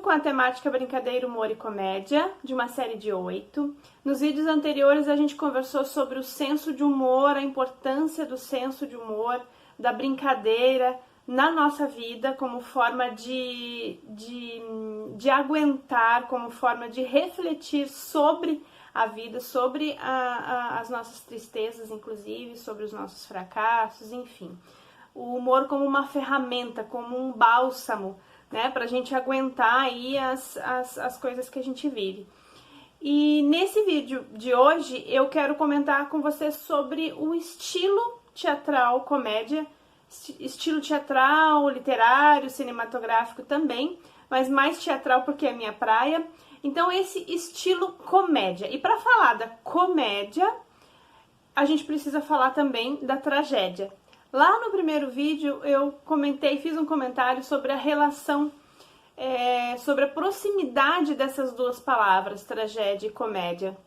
com a temática brincadeira, humor e comédia, de uma série de 8. Nos vídeos anteriores a gente conversou sobre o senso de humor, a importância do senso de humor, da brincadeira na nossa vida como forma de aguentar, como forma de refletir sobre a vida, sobre as nossas tristezas, inclusive, sobre os nossos fracassos, enfim. O humor como uma ferramenta, como um bálsamo, né, pra gente aguentar aí as coisas que a gente vive. E nesse vídeo de hoje eu quero comentar com você sobre o estilo teatral comédia, estilo teatral, literário, cinematográfico também, mas mais teatral porque é minha praia. Então esse estilo comédia. E para falar da comédia, a gente precisa falar também da tragédia. Lá no primeiro vídeo eu fiz um comentário sobre a relação, sobre a proximidade dessas duas palavras, tragédia e comédia.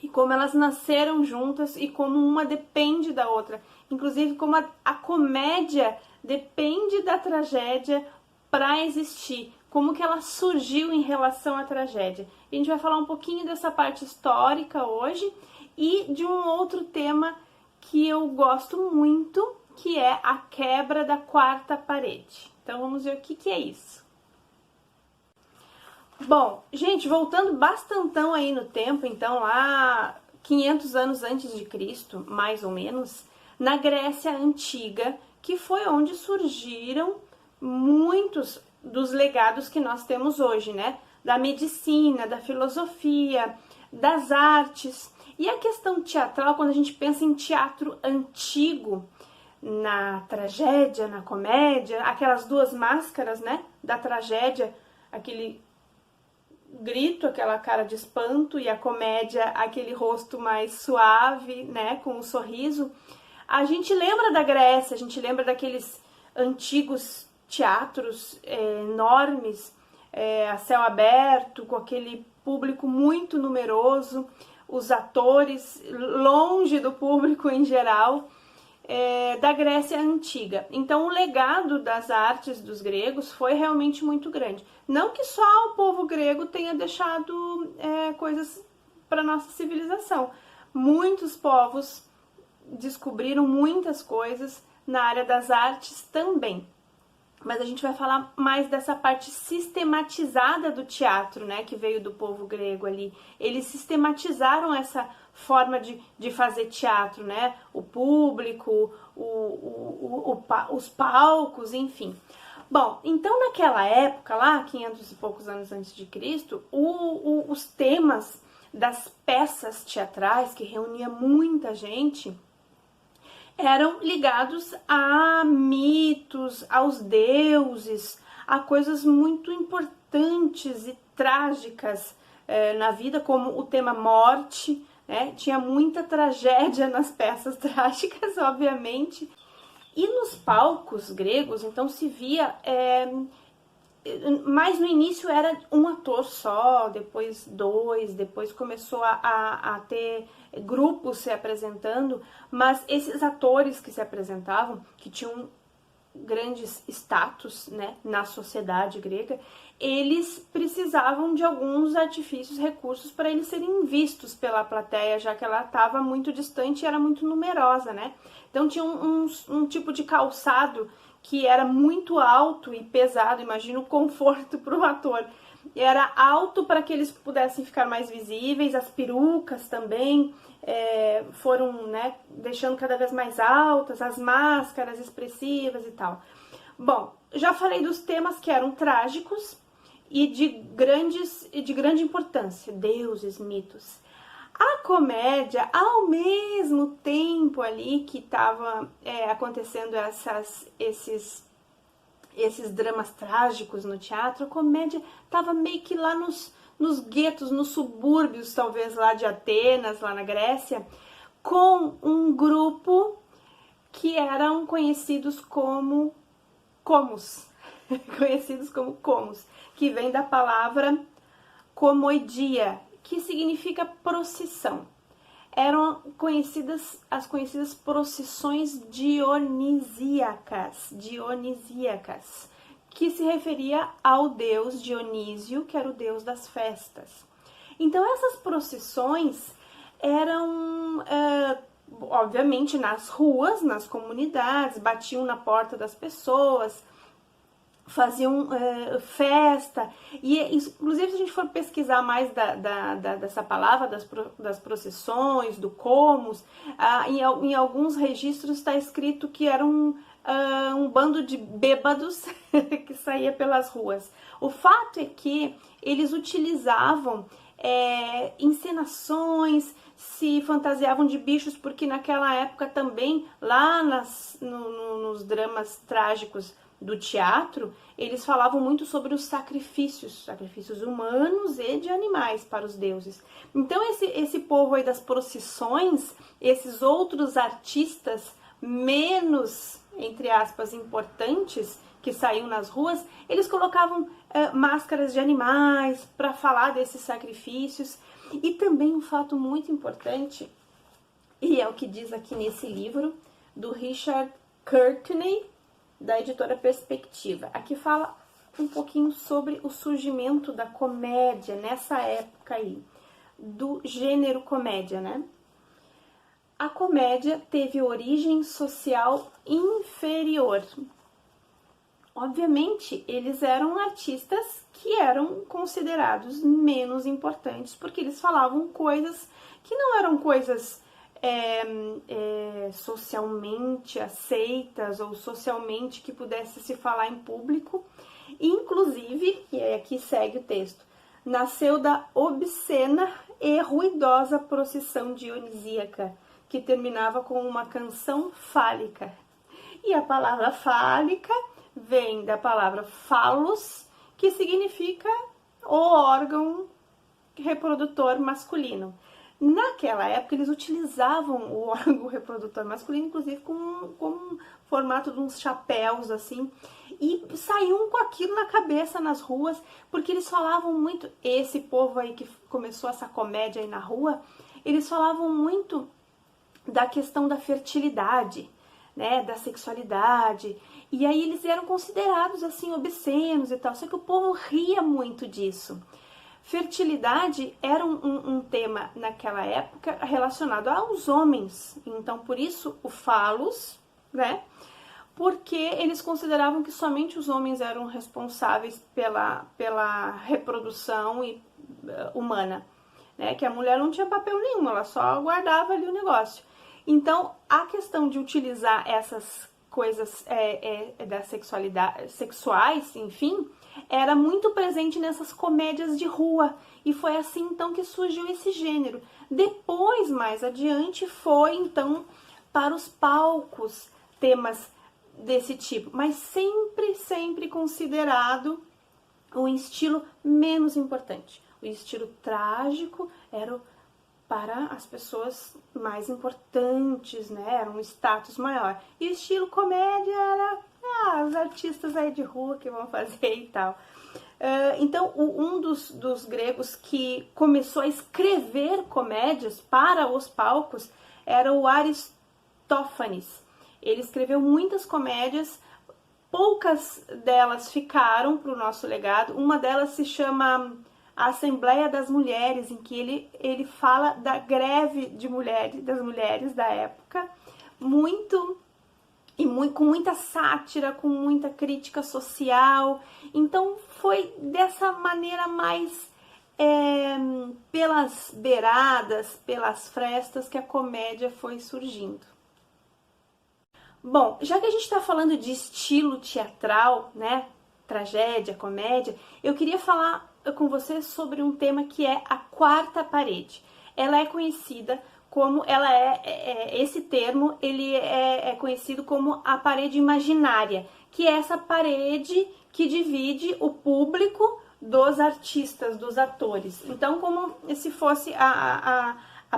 E como elas nasceram juntas e como uma depende da outra. Inclusive como a comédia depende da tragédia para existir. Como que ela surgiu em relação à tragédia. A gente vai falar um pouquinho dessa parte histórica hoje e de um outro tema que eu gosto muito, que é a quebra da quarta parede. Então vamos ver o que é isso. Bom, gente, voltando bastantão aí no tempo, então lá 500 anos antes de Cristo, mais ou menos, na Grécia Antiga, que foi onde surgiram muitos dos legados que nós temos hoje, né? Da medicina, da filosofia, das artes. E a questão teatral, quando a gente pensa em teatro antigo, na tragédia, na comédia, aquelas duas máscaras, né? Da tragédia, aquele grito, aquela cara de espanto, e a comédia, aquele rosto mais suave, né? Com um sorriso. A gente lembra da Grécia, a gente lembra daqueles antigos teatros enormes, a céu aberto, com aquele público muito numeroso, os atores longe do público em geral, da Grécia Antiga. Então o legado das artes dos gregos foi realmente muito grande. Não que só o povo grego tenha deixado coisas para nossa civilização. Muitos povos descobriram muitas coisas na área das artes também. Mas a gente vai falar mais dessa parte sistematizada do teatro, né, que veio do povo grego ali. Eles sistematizaram essa forma de fazer teatro, né, o público, os palcos, enfim. Bom, então naquela época, lá, 500 e poucos anos antes de Cristo, os temas das peças teatrais, que reunia muita gente, eram ligados a mitos, aos deuses, a coisas muito importantes e trágicas na vida, como o tema morte, né? Tinha muita tragédia nas peças trágicas, obviamente. E nos palcos gregos, então, se via... mas no início era um ator só, depois dois, depois começou a ter grupos se apresentando, mas esses atores que se apresentavam, que tinham grandes status, né, na sociedade grega, eles precisavam de alguns artifícios, recursos para eles serem vistos pela plateia, já que ela estava muito distante e era muito numerosa, né? Então tinha um tipo de calçado que era muito alto e pesado, imagina o conforto para o ator. Era alto para que eles pudessem ficar mais visíveis, as perucas também foram, né, deixando cada vez mais altas, as máscaras expressivas e tal. Bom, já falei dos temas que eram trágicos e de grande importância, deuses, mitos. A comédia, ao mesmo tempo ali que estava acontecendo esses dramas trágicos no teatro, a comédia estava meio que lá nos guetos, nos subúrbios, talvez lá de Atenas, lá na Grécia, com um grupo que eram conhecidos como comos, que vem da palavra comoidia, que significa procissão. Eram as conhecidas procissões dionisíacas, que se referia ao deus Dionísio, que era o deus das festas. Então essas procissões eram, obviamente, nas ruas, nas comunidades, batiam na porta das pessoas, faziam festa, e inclusive se a gente for pesquisar mais dessa palavra, das procissões, do comos, em alguns registros está escrito que era um bando de bêbados que saía pelas ruas. O fato é que eles utilizavam encenações, se fantasiavam de bichos, porque naquela época também, lá nos dramas trágicos do teatro, eles falavam muito sobre os sacrifícios humanos e de animais para os deuses. Então esse povo aí das procissões, esses outros artistas menos, entre aspas, importantes, que saíam nas ruas, eles colocavam máscaras de animais para falar desses sacrifícios. E também um fato muito importante, e é o que diz aqui nesse livro, do Richard Courtenay, da editora Perspectiva. Aqui fala um pouquinho sobre o surgimento da comédia nessa época aí, do gênero comédia, né? A comédia teve origem social inferior. Obviamente, eles eram artistas que eram considerados menos importantes, porque eles falavam coisas que não eram coisas socialmente aceitas ou socialmente que pudesse se falar em público. Inclusive, e aqui segue o texto, nasceu da obscena e ruidosa procissão dionisíaca, que terminava com uma canção fálica. E a palavra fálica vem da palavra phalos, que significa o órgão reprodutor masculino. Naquela época, eles utilizavam o órgão reprodutor masculino, inclusive com um formato de uns chapéus, assim, e saíam com aquilo na cabeça nas ruas, porque eles falavam muito, esse povo aí que começou essa comédia aí na rua, eles falavam muito da questão da fertilidade, né, da sexualidade, e aí eles eram considerados, assim, obscenos e tal, só que o povo ria muito disso. Fertilidade era um tema naquela época relacionado aos homens, então por isso o phalos, né? Porque eles consideravam que somente os homens eram responsáveis pela reprodução humana, né? Que a mulher não tinha papel nenhum, ela só guardava ali o negócio. Então a questão de utilizar essas coisas da sexualidade, sexuais, enfim, era muito presente nessas comédias de rua, e foi assim então que surgiu esse gênero. Depois, mais adiante, foi então para os palcos temas desse tipo, mas sempre considerado um estilo menos importante. O estilo trágico era para as pessoas mais importantes, né? Era um status maior. E o estilo comédia era os artistas aí de rua que vão fazer e tal. Então, um dos gregos que começou a escrever comédias para os palcos era o Aristófanes. Ele escreveu muitas comédias, poucas delas ficaram para o nosso legado. Uma delas se chama A Assembleia das Mulheres, em que ele fala da greve das mulheres da época, com muita sátira, com muita crítica social. Então foi dessa maneira mais pelas beiradas, pelas frestas, que a comédia foi surgindo. Bom, já que a gente está falando de estilo teatral, né, tragédia, comédia, eu queria falar com você sobre um tema que é a quarta parede. Ela é conhecida como, esse termo, ele é conhecido como a parede imaginária, que é essa parede que divide o público dos artistas, dos atores. Então, como se fosse a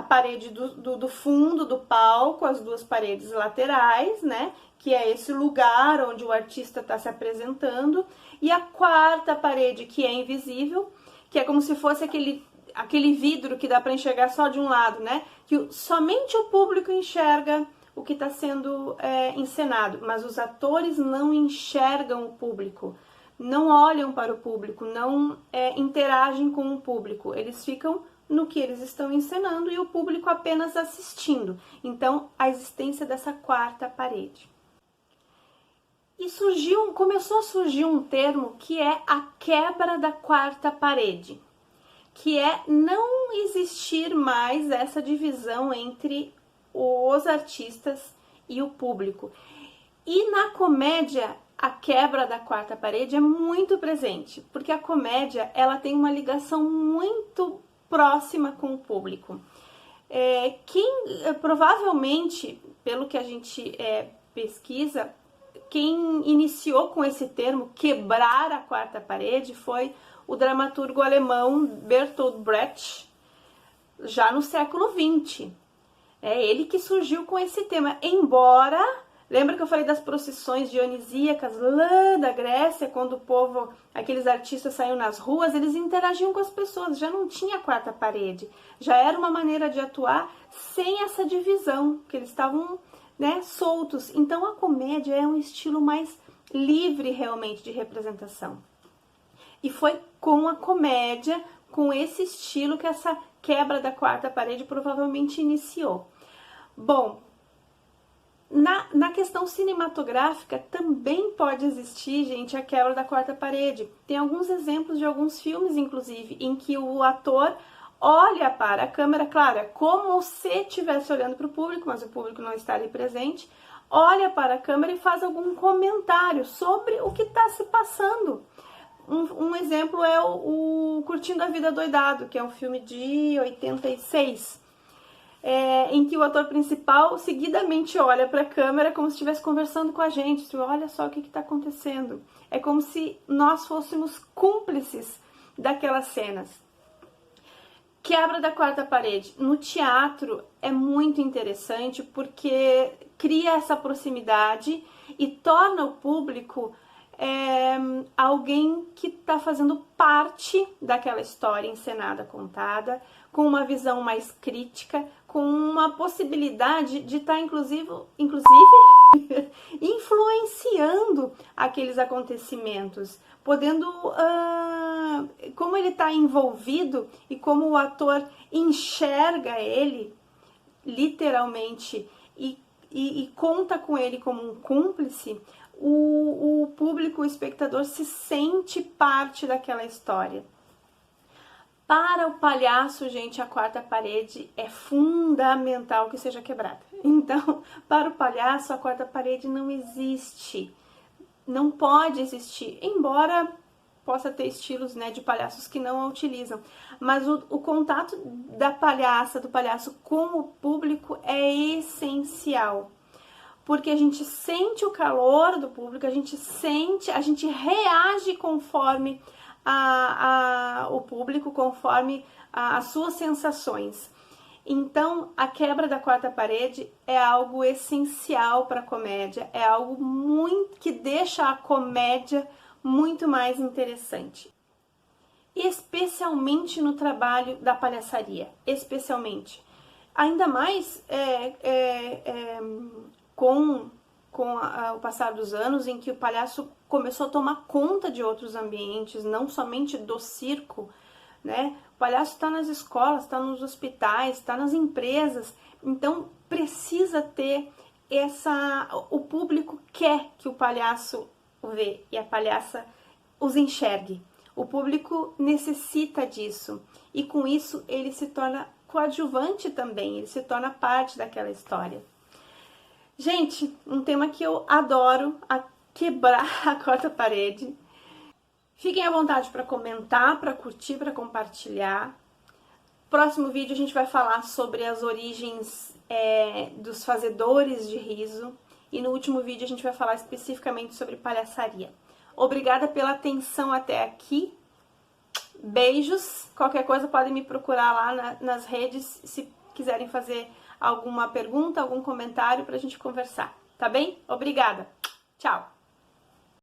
parede do fundo do palco, as duas paredes laterais, né? Que é esse lugar onde o artista está se apresentando, e a quarta parede, que é invisível, que é como se fosse aquele vidro que dá para enxergar só de um lado, né? Que somente o público enxerga o que está sendo encenado, mas os atores não enxergam o público. não olham para o público, não interagem com o público, eles ficam no que eles estão encenando e o público apenas assistindo. Então, a existência dessa quarta parede. E começou a surgir um termo que é a quebra da quarta parede, que é não existir mais essa divisão entre os artistas e o público. E na comédia, a quebra da quarta parede é muito presente, porque a comédia ela tem uma ligação muito próxima com o público. Provavelmente, pelo que a gente pesquisa, quem iniciou com esse termo, quebrar a quarta parede, foi o dramaturgo alemão Bertolt Brecht, já no século XX. É ele que surgiu com esse tema, embora... Lembra que eu falei das procissões dionisíacas lá da Grécia, quando o povo, aqueles artistas saíam nas ruas, eles interagiam com as pessoas, já não tinha quarta parede, já era uma maneira de atuar sem essa divisão, que eles estavam, né, soltos. Então a comédia é um estilo mais livre realmente de representação. E foi com a comédia, com esse estilo, que essa quebra da quarta parede provavelmente iniciou. Bom, na questão cinematográfica também pode existir, gente, a quebra da quarta parede. Tem alguns exemplos de alguns filmes, inclusive, em que o ator olha para a câmera, claro, é como se estivesse olhando para o público, mas o público não está ali presente, olha para a câmera e faz algum comentário sobre o que está se passando. Um exemplo é o Curtindo a Vida Doidado, que é um filme de 86, em que o ator principal seguidamente olha para a câmera como se estivesse conversando com a gente. Olha só o que está acontecendo. É como se nós fôssemos cúmplices daquelas cenas. Quebra da quarta parede. No teatro é muito interessante porque cria essa proximidade e torna o público alguém que está fazendo parte daquela história encenada, contada, com uma visão mais crítica, com uma possibilidade de estar, inclusive influenciando aqueles acontecimentos, podendo, como ele está envolvido e como o ator enxerga ele, literalmente, e conta com ele como um cúmplice, o público, o espectador, se sente parte daquela história. Para o palhaço, gente, a quarta parede é fundamental que seja quebrada. Então, para o palhaço, a quarta parede não existe. Não pode existir, embora possa ter estilos, né, de palhaços que não a utilizam. Mas o contato da palhaça, do palhaço com o público é essencial. Porque a gente sente o calor do público, a gente reage conforme o público, conforme as suas sensações. Então, a quebra da quarta parede é algo essencial para a comédia, é algo que deixa a comédia muito mais interessante. Especialmente no trabalho da palhaçaria, especialmente. Ainda mais com o passar dos anos, em que o palhaço começou a tomar conta de outros ambientes, não somente do circo, né? O palhaço está nas escolas, está nos hospitais, está nas empresas, então precisa ter o público quer que o palhaço vê e a palhaça os enxergue. O público necessita disso e com isso ele se torna coadjuvante também, ele se torna parte daquela história. Gente, um tema que eu adoro, quebrar a quarta parede. Fiquem à vontade para comentar, para curtir, para compartilhar. Próximo vídeo a gente vai falar sobre as origens dos fazedores de riso. E no último vídeo a gente vai falar especificamente sobre palhaçaria. Obrigada pela atenção até aqui. Beijos. Qualquer coisa podem me procurar lá nas redes se quiserem fazer alguma pergunta, algum comentário para a gente conversar. Tá bem? Obrigada. Tchau.